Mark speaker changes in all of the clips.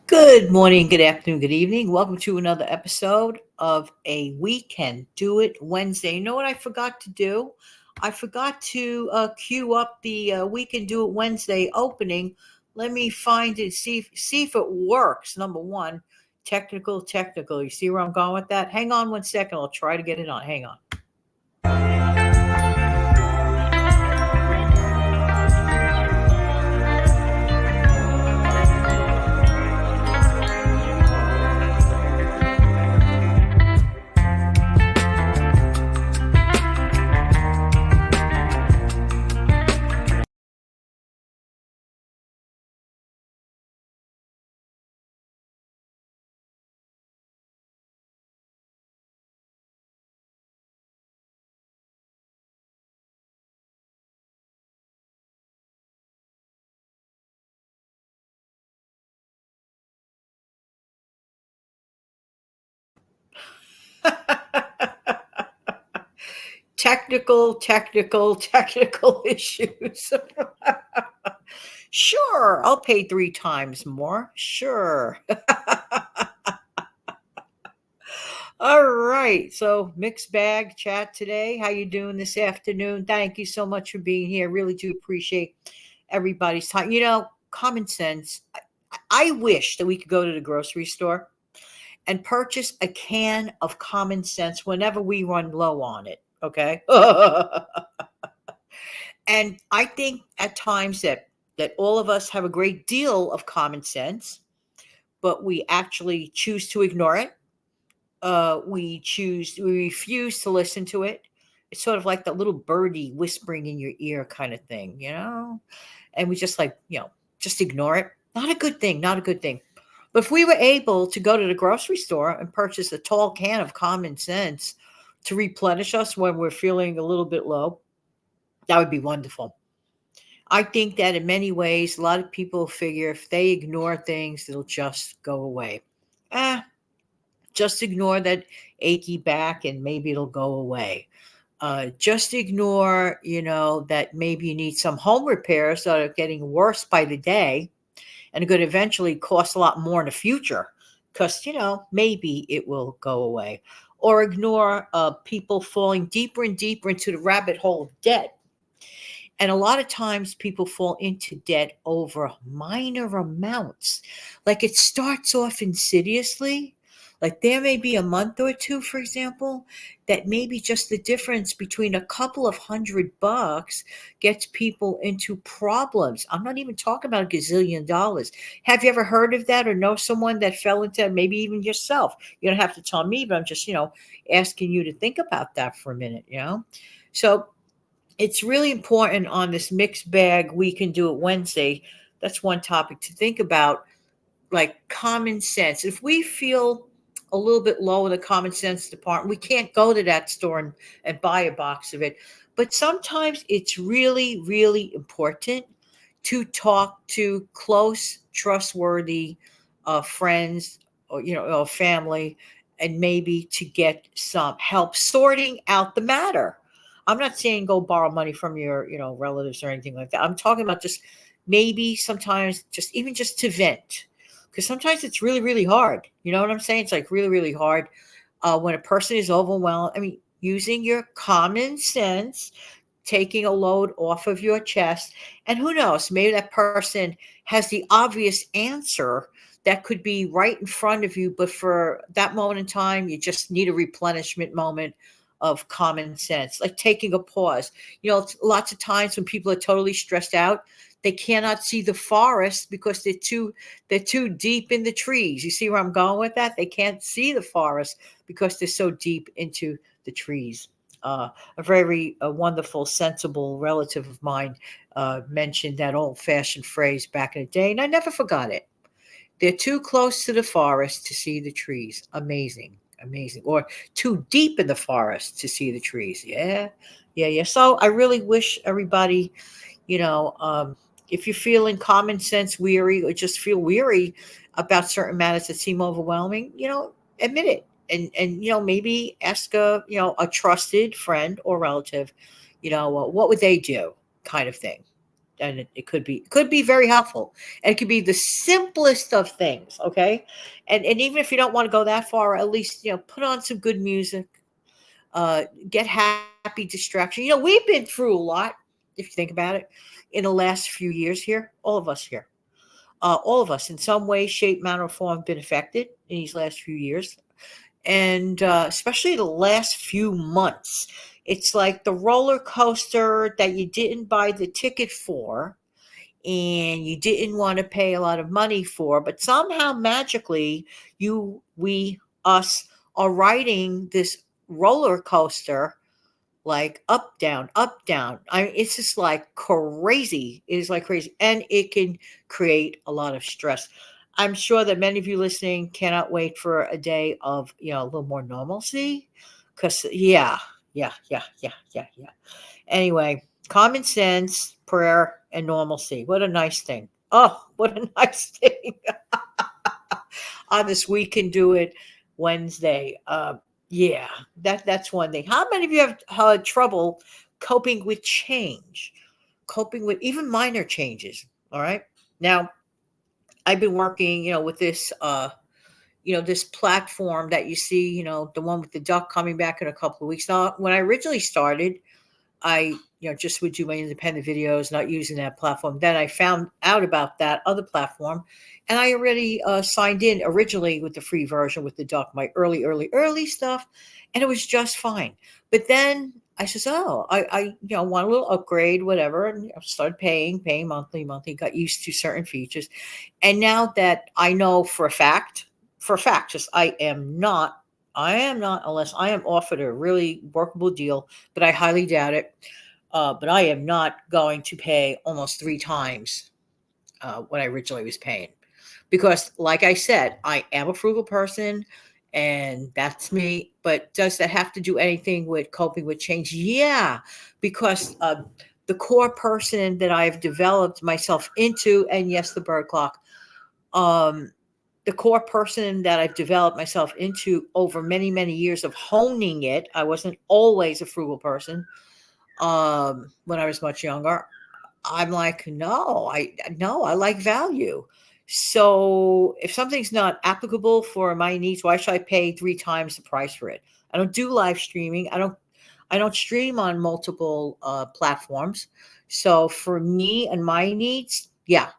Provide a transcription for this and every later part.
Speaker 1: Good morning, good afternoon, good evening. Welcome to another episode of A We Can Do It Wednesday. You know what I forgot to do? I forgot to queue up the We Can Do It Wednesday opening. Let me find it, see if it works. Number one, technical. You see where I'm going with that? Hang on one second. I'll try to get it on. Hang on. Technical issues. Sure, I'll pay three times more. Sure. All right. So mixed bag chat today. How you doing this afternoon? Thank you so much for being here. Really do appreciate everybody's time. Common sense. I wish that we could go to the grocery store and purchase a can of common sense whenever we run low on it. Okay. And I think at times that all of us have a great deal of common sense, but we actually choose to ignore it. We refuse to listen to it. It's sort of like that little birdie whispering in your ear kind of thing. And we just just ignore it. Not a good thing, not a good thing. But if we were able to go to the grocery store and purchase a tall can of common sense to replenish us when we're feeling a little bit low, that would be wonderful. I think that in many ways, a lot of people figure if they ignore things, it'll just go away. Ah, just ignore that achy back and maybe it'll go away. Just ignore, that maybe you need some home repairs that are getting worse by the day and it could eventually cost a lot more in the future because, maybe it will go away. Or ignore people falling deeper and deeper into the rabbit hole of debt. And a lot of times people fall into debt over minor amounts. Like it starts off insidiously. Like there may be a month or two, for example, that maybe just the difference between a couple of $100 gets people into problems. I'm not even talking about a gazillion dollars. Have you ever heard of that or know someone that fell into that? Maybe even yourself? You don't have to tell me, but I'm just, asking you to think about that for a minute. So it's really important on this mixed bag we can do it Wednesday. That's one topic to think about, like common sense. If we feel a little bit low in the common sense department, we can't go to that store and buy a box of it. But sometimes it's really, really important to talk to close, trustworthy friends or family, and maybe to get some help sorting out the matter. I'm not saying go borrow money from your relatives or anything like that. I'm talking about just maybe sometimes just to vent, because sometimes it's really, really hard. You know what I'm saying? It's like really, really hard when a person is overwhelmed. I mean, using your common sense, taking a load off of your chest. And who knows, maybe that person has the obvious answer that could be right in front of you, but for that moment in time, you just need a replenishment moment of common sense, like taking a pause. Lots of times when people are totally stressed out, they cannot see the forest because they're too deep in the trees. You see where I'm going with that? They can't see the forest because they're so deep into the trees. A very wonderful, sensible relative of mine mentioned that old fashioned phrase back in the day, and I never forgot it. They're too close to the forest to see the trees. Amazing, amazing. Or too deep in the forest to see the trees. Yeah, yeah, yeah. So I really wish everybody, you know, um, if you're feeling common sense weary or just feel weary about certain matters that seem overwhelming, admit it. And maybe ask a trusted friend or relative, what would they do, kind of thing. and it could be very helpful, and it could be the simplest of things. Okay, and even if you don't want to go that far, at least put on some good music, get happy distraction. We've been through a lot, if you think about it, in the last few years here, all of us here. All of us, in some way, shape, manner, or form, have been affected in these last few years, and especially the last few months. It's like the roller coaster that you didn't buy the ticket for, and you didn't want to pay a lot of money for, but somehow magically, us, are riding this roller coaster, like up, down, up, down. It's just like crazy. It is like crazy. And it can create a lot of stress. I'm sure that many of you listening cannot wait for a day of, a little more normalcy. Because, yeah. Anyway, common sense, prayer, and normalcy. What a nice thing. Oh, what a nice thing. On this We Can Do It Wednesday. Yeah, that's one thing. How many of you have had trouble coping with change, coping with even minor changes? All right. Now, I've been working, with this, this platform that you see, the one with the duck coming back in a couple of weeks. Now, when I originally started, I, just would do my independent videos, not using that platform. Then I found out about that other platform, and I already signed in originally with the free version with the duck, my early stuff, and it was just fine. But then I says, oh, I want a little upgrade, whatever, and I started paying monthly, got used to certain features, and now that I know for a fact, just I am not, unless I am offered a really workable deal, but I highly doubt it. But I am not going to pay almost three times what I originally was paying. Because, like I said, I am a frugal person and that's me. But does that have to do anything with coping with change? Yeah, because the core person that I've developed myself into, and yes, the bird clock, um, the core person that I've developed myself into over many, many years of honing it. I wasn't always a frugal person when I was much younger. I'm like, no, I like value. So if something's not applicable for my needs, why should I pay three times the price for it? I don't do live streaming. I don't stream on multiple platforms. So for me and my needs, yeah,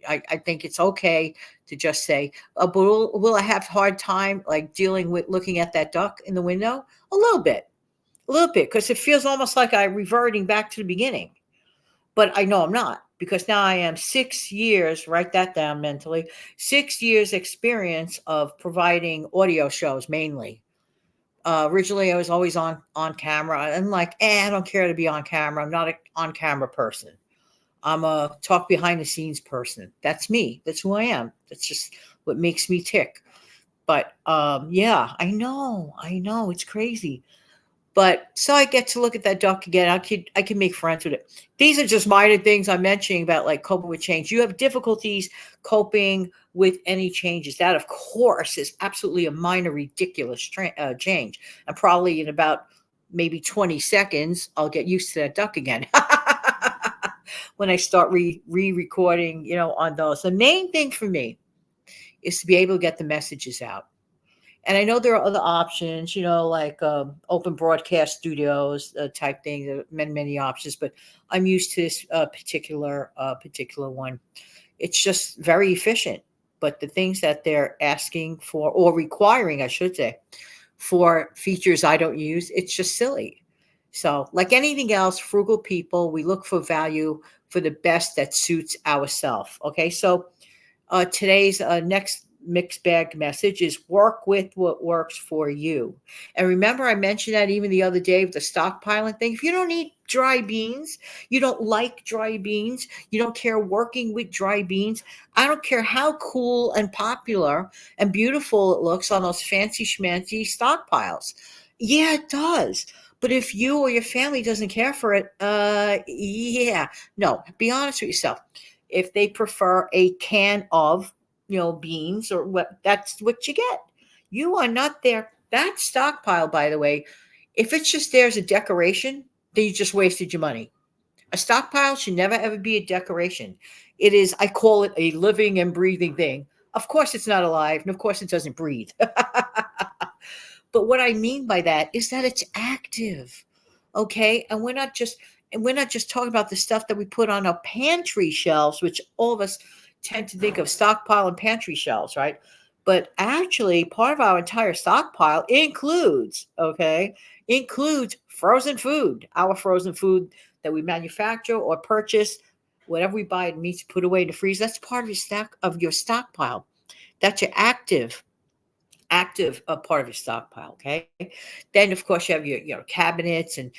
Speaker 1: I think it's okay to just say, but will I have hard time like dealing with looking at that duck in the window? A little bit, because it feels almost like I'm reverting back to the beginning. But I know I'm not, because now I am 6 years, write that down mentally, 6 years experience of providing audio shows mainly. Originally, I was always on camera. I'm like, I don't care to be on camera. I'm not an on camera person. I'm a talk behind the scenes person. That's me. That's who I am. That's just what makes me tick. But yeah, I know, it's crazy. But so I get to look at that duck again. I can make friends with it. These are just minor things I'm mentioning about like coping with change. You have difficulties coping with any changes. That, of course, is absolutely a minor, ridiculous change. And probably in about maybe 20 seconds, I'll get used to that duck again. When I start re-recording, on those. The main thing for me is to be able to get the messages out. And I know there are other options, like open broadcast studios type thing. There are many options, but I'm used to this particular one. It's just very efficient. But the things that they're asking for, or requiring, I should say, for features I don't use, it's just silly. So, like anything else, frugal people, we look for value for the best that suits ourselves. Okay, so today's next mixed bag message is work with what works for you. And remember, I mentioned that even the other day with the stockpiling thing. If you don't eat dry beans, you don't like dry beans, you don't care working with dry beans, I don't care how cool and popular and beautiful it looks on those fancy schmancy stockpiles. Yeah, it does. But if you or your family doesn't care for it, yeah, no, be honest with yourself. If they prefer a can of, beans or what, that's what you get. You are not there. That stockpile, by the way, if it's just there as a decoration, then you just wasted your money. A stockpile should never ever be a decoration. It is, I call it a living and breathing thing. Of course, it's not alive, and of course, it doesn't breathe. But what I mean by that is that it's active. Okay. And we're not just talking about the stuff that we put on our pantry shelves, which all of us tend to think of stockpile and pantry shelves, right? But actually, part of our entire stockpile includes frozen food, our frozen food that we manufacture or purchase, whatever we buy it meats put away in the freezer. That's part of your stockpile. That's your active part of your stockpile. Okay. Then of course you have your cabinets and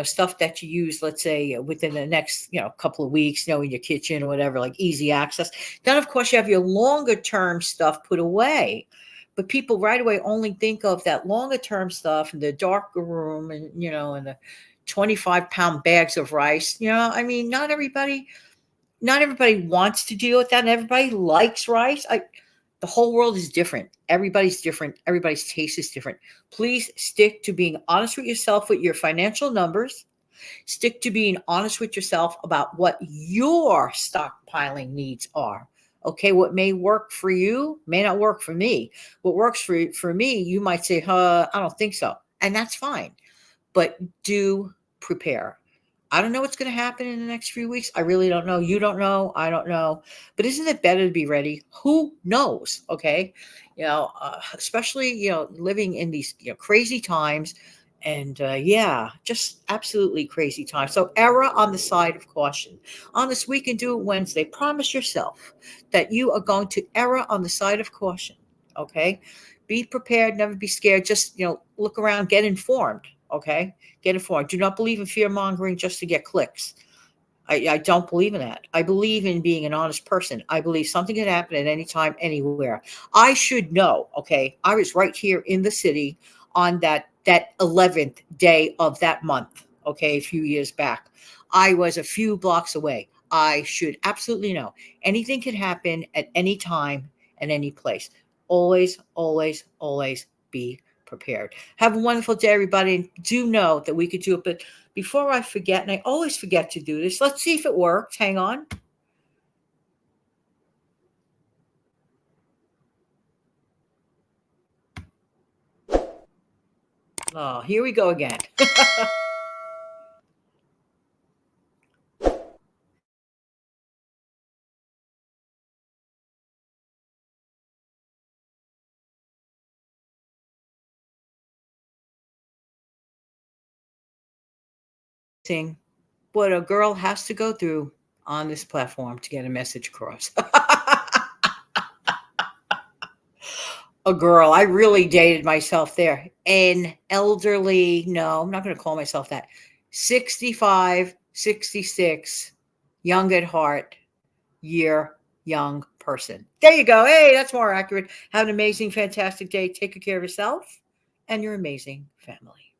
Speaker 1: stuff that you use, let's say within the next couple of weeks, in your kitchen or whatever, like easy access. Then of course you have your longer term stuff put away. But people right away only think of that longer term stuff in the darker room, and and the 25-pound bags of rice. I mean, not everybody wants to deal with that, and everybody likes rice. The whole world is different. Everybody's different. Everybody's taste is different. Please stick to being honest with yourself with your financial numbers. Stick to being honest with yourself about what your stockpiling needs are. Okay, what may work for you may not work for me. What works for me, you might say, I don't think so. And that's fine. But do prepare. I don't know what's going to happen in the next few weeks. I really don't know. You don't know. I don't know. But isn't it better to be ready? Who knows? Okay. Especially, living in these crazy times. And yeah, just absolutely crazy times. So error on the side of caution. On this We Can Do It Wednesday, promise yourself that you are going to err on the side of caution. Okay. Be prepared, never be scared. Just, look around, get informed. Okay. Get informed. Do not believe in fear mongering just to get clicks. I don't believe in that. I believe in being an honest person. I believe something can happen at any time, anywhere. I should know. Okay. I was right here in the city on that 11th day of that month. Okay. A few years back. I was a few blocks away. I should absolutely know. Anything can happen at any time and any place. Always, always, always be prepared. Have a wonderful day, everybody. And do know that we could do it. But before I forget, and I always forget to do this, let's see if it works. Hang on. Oh, here we go again. Seeing what a girl has to go through on this platform to get a message across. A girl. I really dated myself there. An elderly, no, I'm not going to call myself that. 65, 66, young at heart, year young person. There you go. Hey, that's more accurate. Have an amazing, fantastic day. Take good care of yourself and your amazing family.